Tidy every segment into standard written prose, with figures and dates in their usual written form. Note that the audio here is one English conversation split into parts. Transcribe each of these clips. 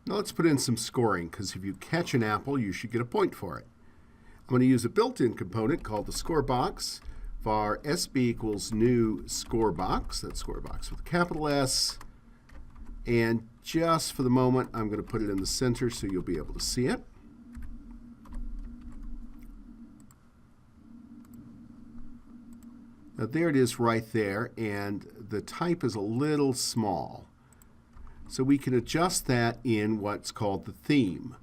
Now let's put in some scoring, because if you catch an apple, you should get a point for it. I'm going to use a built-in component called the score box. Var SB equals new score box. That's score box with a capital S. And just for the moment, I'm going to put it in the center so you'll be able to see it. Now there it is right there, and the type is a little small. So we can adjust that in what's called the theme.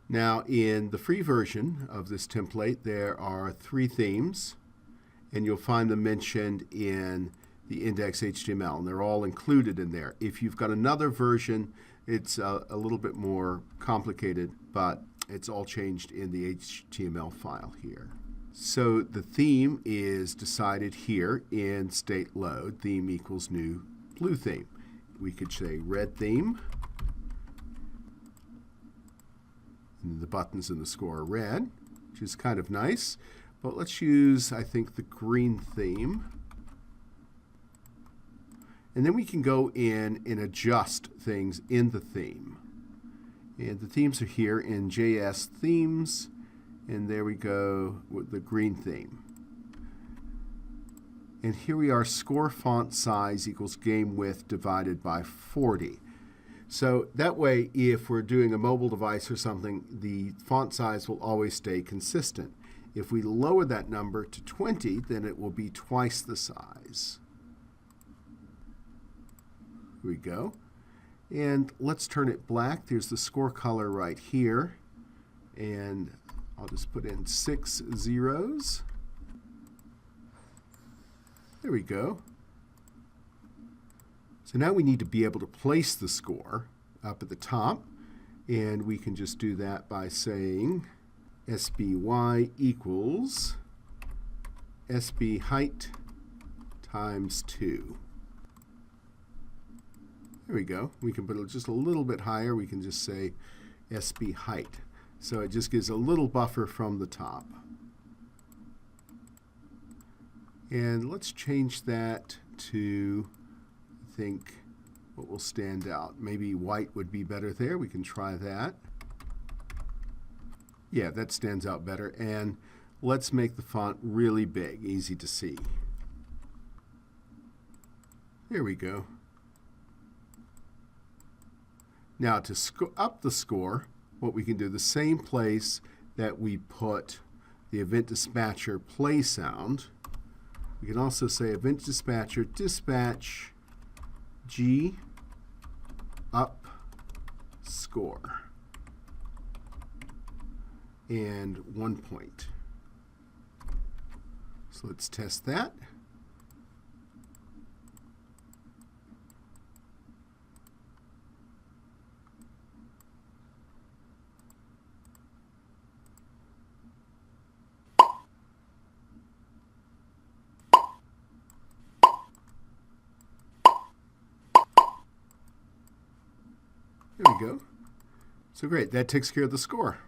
Now in the free version of this template, there are 3 themes, and you'll find them mentioned in the index.html, and they're all included in there. If you've got another version, it's a little bit more complicated, but it's all changed in the HTML file here. So the theme is decided here in state load. Theme equals new blue theme. We could say red theme. And the buttons in the score are red, which is kind of nice. But let's use, I think, the green theme. And then we can go in and adjust things in the theme. And the themes are here in JS themes. And there we go with the green theme. And here we are, score font size equals game width divided by 40. So that way, if we're doing a mobile device or something, the font size will always stay consistent. If we lower that number to 20, then it will be twice the size. Here we go. And let's turn it black. There's the score color right here. And I'll just put in 6 zeros. There we go. So now we need to be able to place the score up at the top. And we can just do that by saying SBY equals SB height times 2. There we go. We can put it just a little bit higher. We can just say SB height. So it just gives a little buffer from the top. And let's change that to, I think, what will stand out. Maybe white would be better there. We can try that. Yeah, that stands out better. And let's make the font really big, easy to see. There we go. Now to up the score, what we can do, the same place that we put the event dispatcher play sound, we can also say event dispatcher dispatch G up score and 1 point. So let's test that. There we go. So great, that takes care of the score.